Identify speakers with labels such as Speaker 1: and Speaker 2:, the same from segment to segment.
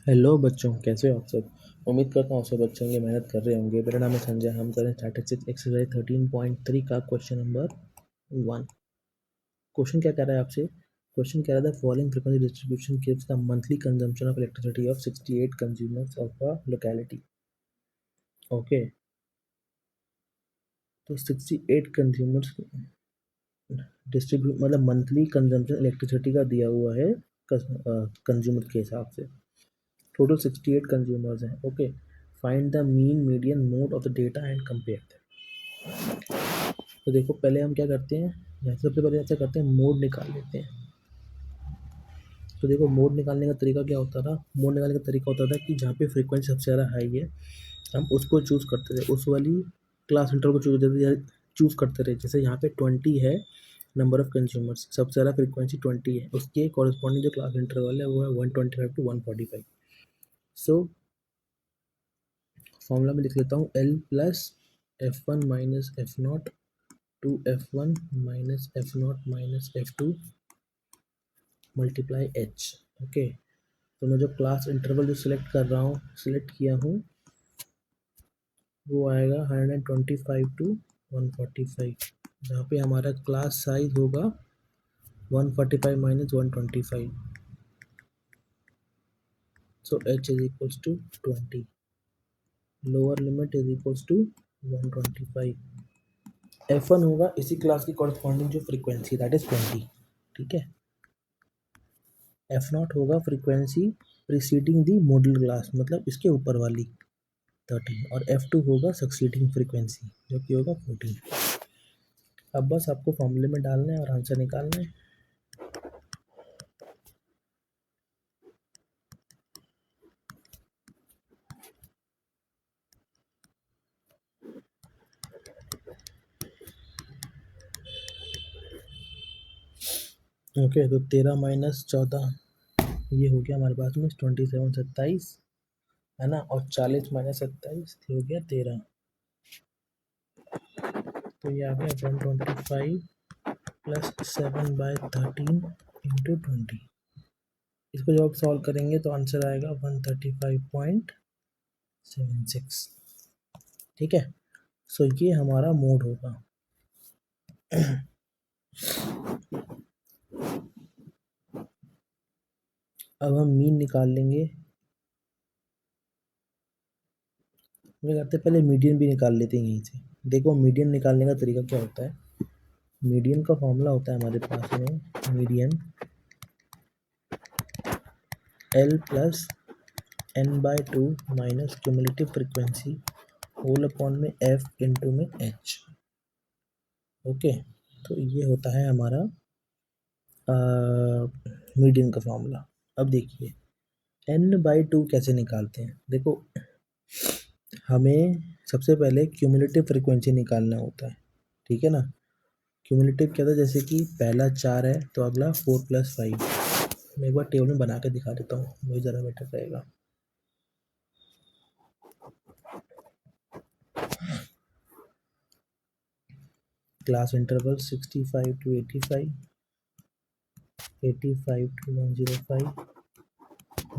Speaker 1: Hello बच्चों, कैसे हो आप सब। उम्मीद करता हूँ सब बच्चे होंगे, मेहनत कर रहे होंगे। मेरा नाम है संजय। हम करें स्टैटिस्टिक्स एक्सरसाइज 13.3 का क्वेश्चन नंबर 1। क्वेश्चन क्या कह रहा है आपसे? क्वेश्चन कह रहा था following frequency distribution gives the monthly consumption of elasticity of 68 consumers of a locality. Okay, तो 68 कंज्यूमर्स डिस्ट्रीब्यूट मतलब मंथली कंजम्पशन इलेक्ट्रिसिटी का दिया हुआ है कंज्यूमर के हिसाब से। टोटल 68 कंज्यूमर्स हैं। Okay, find the mean median mode of the data and compare. तो देखो, पहले हम क्या करते हैं, यहाँ से सबसे पहले ऐसा करते हैं, मोड निकाल लेते हैं। तो देखो, मोड निकालने का तरीका क्या होता था? मोड निकालने का तरीका होता था कि जहाँ पे फ्रीक्वेंसी सबसे ज़्यादा हाई है हम उसको चूज़ करते थे, उस वाली क्लास इंटर को चूज़ करते रहे। जैसे यहाँ पे 20 है नंबर ऑफ कंज्यूमर्स, सबसे ज़्यादा फ्रीक्वेंसी 20 है, उसके कॉरेस्पॉन्डिंग जो क्लास इंटरवल है वो है 125 to 145। सो फॉर्मूला में लिख लेता हूँ, L plus F one minus F naught two F one minus F naught minus F two multiply H. Okay, तो मैं जो क्लास इंटरवल जो सिलेक्ट कर रहा हूँ, सिलेक्ट किया हूँ, वो आएगा 125 to 145, जहाँ पे हमारा क्लास साइज होगा 145 minus 125। So H is equals to 20, lower limit is equals to 125। F one होगा इसी क्लास की कॉरस्पॉन्डिंग जो फ्रीक्वेंसी, दैट इज 20। ठीक है, एफ नॉट होगा फ्रीक्वेंसी प्रीसीडिंग दी मॉडल क्लास, मतलब इसके ऊपर वाली 13, और एफ टू होगा सक्सीडिंग फ्रीक्वेंसी जो कि होगा 14। अब बस आपको फॉर्मूले में डालना है और आंसर निकालना है। ओके, तो 13 माइनस 14 ये हो गया हमारे पास में 27 27, है ना, और 40 माइनस 27 हो गया 13। तो ये आ गया 125 प्लस 7/13 इंटू 20। इसको जब आप सॉल्व करेंगे तो आंसर आएगा 135.76। ठीक है, सो ये हमारा मोड होगा। अब हम मीन निकाल लेंगे। मैं करते पहले मीडियन भी निकाल लेते हैं यहीं से। देखो, मीडियन निकालने का तरीका क्या होता है। मीडियन का फॉर्मूला होता है हमारे पास में, median L plus N by two minus cumulative frequency whole upon में एफ इंटू में एच। ओके, तो ये होता है हमारा मीडियन का फॉर्मूला। अब देखिए, एन बाई टू कैसे निकालते हैं। देखो, हमें सबसे पहले क्यूमुलेटिव फ्रिक्वेंसी निकालना होता है। ठीक है ना, क्यूमुलेटिव क्या था, जैसे कि पहला 4 है तो अगला 4 + 5। मैं एक बार टेबल में बना के दिखा देता हूँ, वही ज़रा बेटर रहेगा। Class interval 65 to 85, 85 to 105,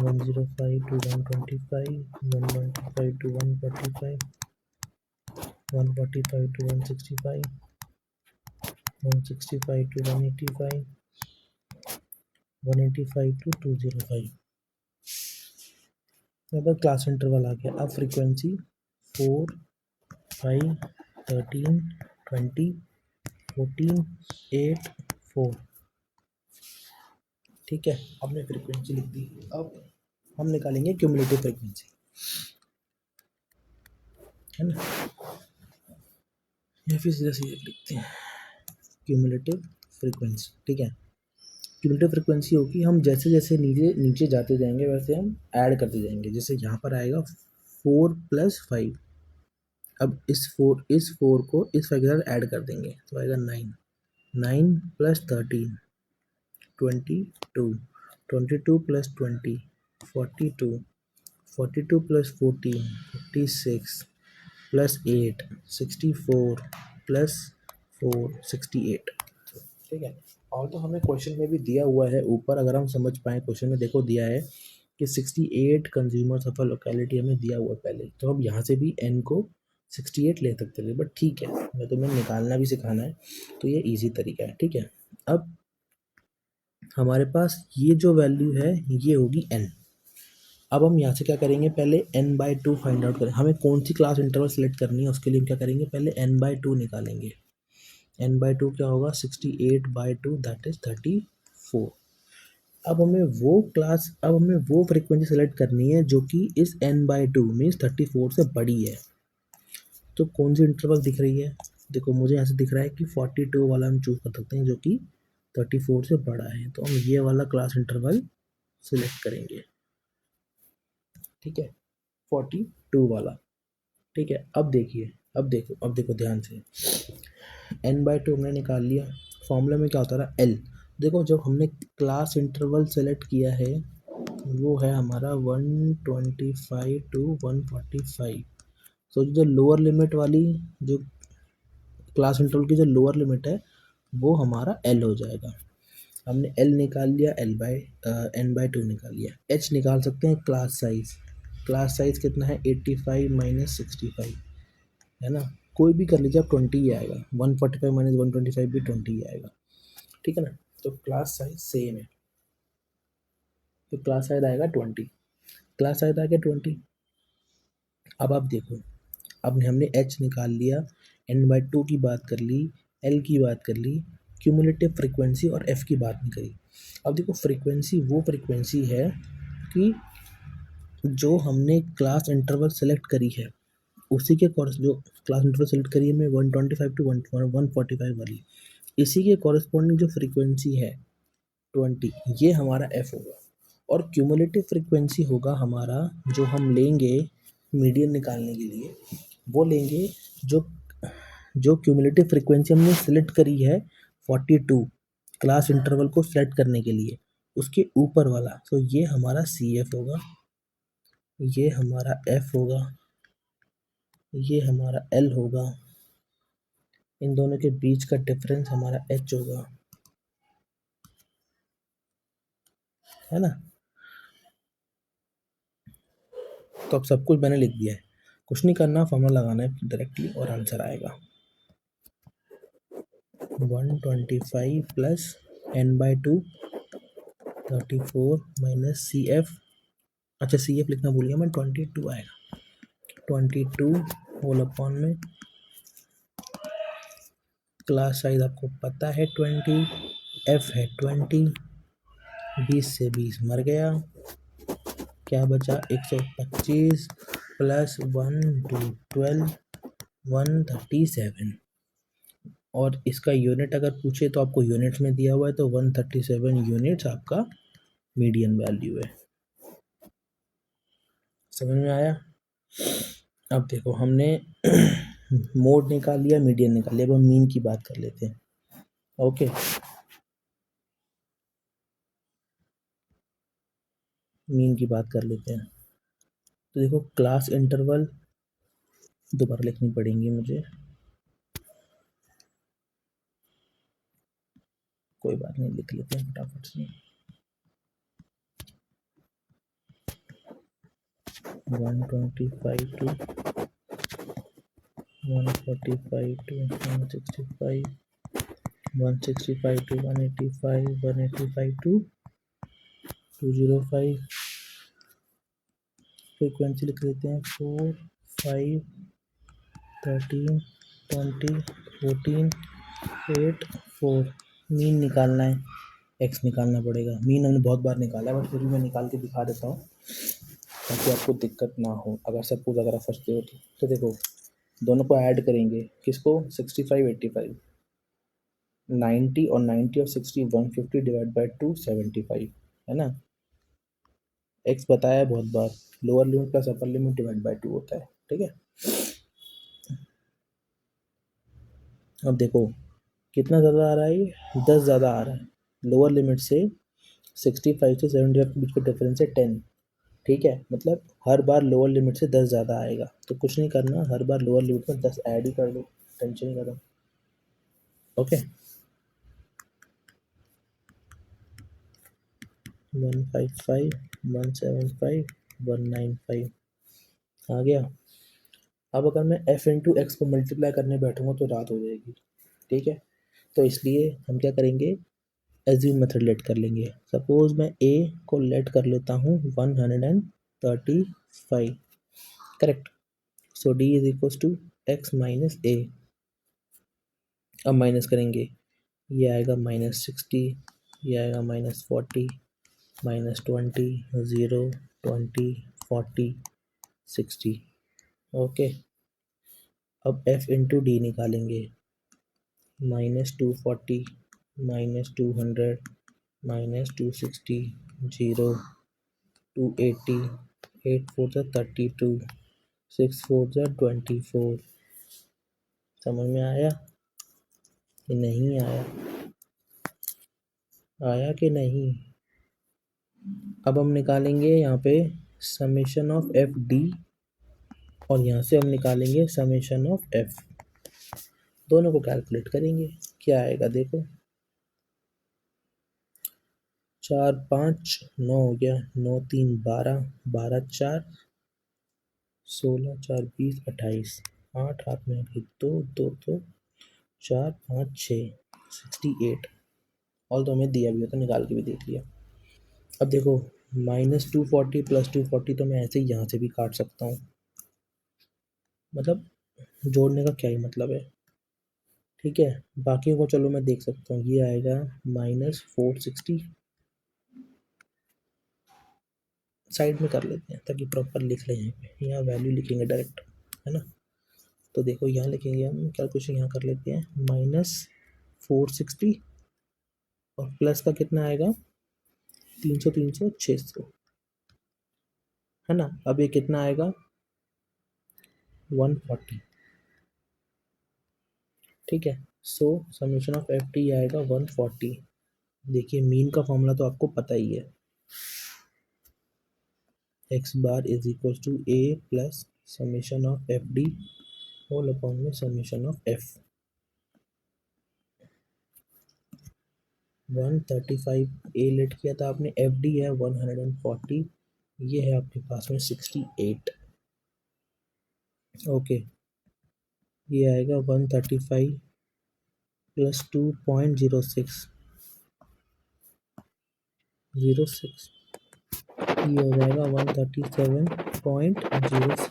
Speaker 1: 105 to 125, 125 to 145, 145 to 165, 165 to 185, 185 to 205। अब क्लास इंटरवल आ गया। अब फ्रीक्वेंसी 4, 5, 13, 20, 14, 8, 4। ठीक है, हमने फ्रीक्वेंसी लिख दी। अब हम निकालेंगे क्यूमुलेटिव फ्रीक्वेंसी, है ना, या फिर सीधा सीधा लिखते हैं क्यूमुलेटिव फ्रीक्वेंसी। ठीक है, क्यूमुलेटिव फ्रीक्वेंसी होगी, हम जैसे जैसे नीचे नीचे जाते जाएंगे वैसे हम ऐड करते जाएंगे। जैसे यहाँ पर आएगा 4 + 5, अब इस फोर को इस 5 के साथ ऐड कर देंगे तो आएगा 9, 9 + 13 22, 22 + 20 42, 42 + 14 56 + 8 64 + 4 68। ठीक है, और तो हमें क्वेश्चन में भी दिया हुआ है ऊपर, अगर हम समझ पाए क्वेश्चन में, देखो दिया है कि 68 कंज्यूमर्स ऑफ अ लोकेलिटी हमें दिया हुआ है पहले, तो हम यहाँ से भी n को 68 ले सकते थे, बट ठीक है, मैं तुम्हें निकालना भी सिखाना है तो ये इजी तरीका है, ठीक है। अब हमारे पास ये जो वैल्यू है ये होगी n। अब हम यहाँ से क्या करेंगे, पहले n/2 फाइंड आउट करें, हमें कौन सी क्लास इंटरवल सेलेक्ट करनी है उसके लिए हम क्या करेंगे, पहले n/2 निकालेंगे। n/2 क्या होगा, 68/2 दैट इज 34। अब हमें वो फ्रीक्वेंसी सेलेक्ट करनी है जो कि इस n/2 मीन्स 34 से बड़ी है। तो कौन सी इंटरवल दिख रही है, देखो मुझे यहाँ से दिख रहा है कि 42 वाला हम चूज कर सकते हैं जो कि 34 से बड़ा है, तो हम ये वाला क्लास इंटरवल सिलेक्ट करेंगे, ठीक है, 42 वाला, ठीक है। अब देखिए, अब देखो ध्यान से, n/2 हमने निकाल लिया, फॉर्मूला में क्या होता रहा, l। देखो जब हमने क्लास इंटरवल सेलेक्ट किया है वो है हमारा 125 to 145, तो जो लोअर लिमिट वाली, जो क्लास इंटरवल की जो लोअर लिमिट है वो हमारा l हो जाएगा। हमने l निकाल लिया, n/2 निकाल लिया। h निकाल सकते हैं क्लास साइज, क्लास साइज कितना है 85 माइनस 65, है ना, कोई भी कर लीजिए आप, 20 ही आएगा, 145 माइनस 125 भी 20 ही आएगा, ठीक है ना। तो क्लास साइज सेम है, तो क्लास साइज आएगा 20, क्लास साइज आ गया 20। अब आप देखो, अब हमने h निकाल लिया, n/2 की बात कर ली, l की बात कर ली, क्यूमुलेटिव फ्रीक्वेंसी और f की बात नहीं करी। अब देखो फ्रीक्वेंसी वो फ्रीक्वेंसी है कि जो हमने क्लास इंटरवल सेलेक्ट करी है उसी के कोर्स, जो क्लास इंटरवल सेलेक्ट करी है मैं 125 टू 145 वाली, इसी के कॉरेस्पॉन्डिंग जो फ्रीक्वेंसी है 20, ये हमारा f होगा। और क्यूमुलेटिव फ्रीक्वेंसी होगा हमारा, जो हम लेंगे मीडियन निकालने के लिए, वो लेंगे जो जो क्यूमुलेटिव फ्रीक्वेंसी हमने सेलेक्ट करी है 42 क्लास इंटरवल को सेलेक्ट करने के लिए, उसके ऊपर वाला, तो ये हमारा CF होगा, ये हमारा F होगा, ये हमारा L होगा, इन दोनों के बीच का डिफरेंस हमारा H होगा, है ना। तो अब सब कुछ मैंने लिख दिया है, कुछ नहीं करना, फॉर्मूला लगाना है डायरेक्टली और आंसर आएगा 125 प्लस n/2 34 माइनस CF, अच्छा CF लिखना भूल गया मैं, 22 आएगा, 22 होल अपॉन में क्लास साइज आपको पता है 20, F है 20, 20 से 20 मर गया, क्या बचा 125 प्लस 1 2 12 137, और इसका यूनिट अगर पूछे तो आपको यूनिट्स में दिया हुआ है, तो 137 यूनिट्स आपका मीडियन वैल्यू है। समझ में आया। अब देखो हमने मोड निकाल लिया, मीडियन निकाल लिया, अब हम मीन की बात कर लेते हैं, ओके। मीन की बात कर लेते हैं, तो देखो क्लास इंटरवल दोबारा लिखनी पड़ेंगी मुझे, कोई बात नहीं, लिख लेते हैं फटाफट से, 125 to 145 to 165, 165 to 185, 185 to 205, frequency लिख लेते हैं 4 5 13 20 14 8 4। मीन निकालना है, एक्स निकालना पड़ेगा, मीन हमने बहुत बार निकाला है बट फिर भी मैं निकाल के दिखा देता हूँ ताकि आपको दिक्कत ना हो, अगर सपोज अगर आप फंसते हो तो देखो दोनों को ऐड करेंगे, किसको 65 85, 90 और 90 और 60 150 डिवाइड बाई 2 75, है ना। एक्स बताया है बहुत बार, lower limit plus upper limit divide by 2 होता है, ठीक है। अब देखो कितना ज़्यादा आ रहा है, ये 10 ज़्यादा आ रहा है, लोअर लिमिट से 65 से 75 के बीच का डिफरेंस है 10, ठीक है, मतलब हर बार लोअर लिमिट से 10 ज़्यादा आएगा, तो कुछ नहीं करना, हर बार लोअर लिमिट में 10 ऐड ही कर दो, टेंशन ही खत्म, ओके। 155 175 आ गया। अब अगर मैं f इंटू एक्स को मल्टीप्लाई करने बैठूंगा तो रात हो जाएगी, ठीक है। तो इसलिए हम क्या करेंगे, एज्यूम मेथड लेट कर लेंगे। सपोज मैं a को लेट कर लेता हूँ 135, correct. So d is equal to x minus a. अब माइनस करेंगे, ये आएगा -60, ये आएगा -40, -20, 0, 20, 40, 60। ओके, अब f इंटू डी निकालेंगे, -240, -200, -260, 0, 280, 8 4 32, 6 4 24। समझ में आया कि नहीं आया? आया कि नहीं? अब हम निकालेंगे यहाँ पे समेशन ऑफ एफ डी, और यहाँ से हम निकालेंगे समेशन ऑफ एफ। दोनों को कैलकुलेट करेंगे, क्या आएगा देखो। 4 5 9 हो गया, 9 3 12, 12 4 16, 4 20 28, 8 हाथ में अभी 2 2 2 4 5 6 68। ऑल तो हमें दिया भी है तो निकाल के भी देख लिया। अब देखो -240 + 240 तो मैं ऐसे ही यहाँ से भी काट सकता हूँ, मतलब जोड़ने का क्या ही मतलब है, ठीक है। बाकियों को चलो मैं देख सकता हूँ, ये आएगा -460। साइड में कर लेते हैं ताकि प्रॉपर लिख लें, यहाँ पे यहाँ वैल्यू लिखेंगे डायरेक्ट, है ना। तो देखो यहाँ लिखेंगे हम, कैलकुलेशन यहाँ कर लेते हैं, -460 और प्लस का कितना आएगा 300 300 600, है ना। अब ये कितना आएगा 140, ठीक है। सो समेशन ऑफ एफ टी आएगा 140। देखिए मीन का फॉर्मूला तो आपको पता ही है, x bar is equal to a plus summation of f d whole upon में summation of f. 135 a let किया था आपने, एफ डी है 140, ये है आपके पास में 68। ओके, ये आएगा 135 प्लस 2.06, 06, ये हो जाएगा 137.06।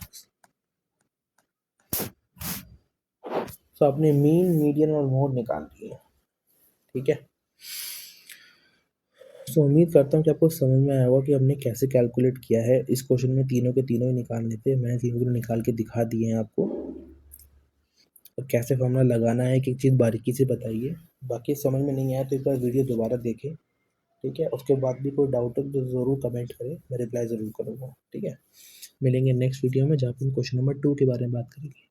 Speaker 1: तो आपने मीन, मीडियन और मोड निकाल लिए, ठीक है। तो उम्मीद करता हूँ कि आपको समझ में आया होगा कि हमने कैसे कैलकुलेट किया है। इस क्वेश्चन में तीनों के तीनों ही निकालने थे, मैंने तीनों निकाल के दिखा दिए हैं आपको, और कैसे फॉर्मूला लगाना है एक एक चीज़ बारीकी से बताइए। बाकी समझ में नहीं आया तो एक बार वीडियो दोबारा देखें, ठीक है। उसके बाद भी कोई डाउट हो तो ज़रूर कमेंट करें, मैं रिप्लाई ज़रूर करूँगा, ठीक है। मिलेंगे नेक्स्ट वीडियो में जहाँ पर हम क्वेश्चन नंबर 2 के बारे में बात करेंगे।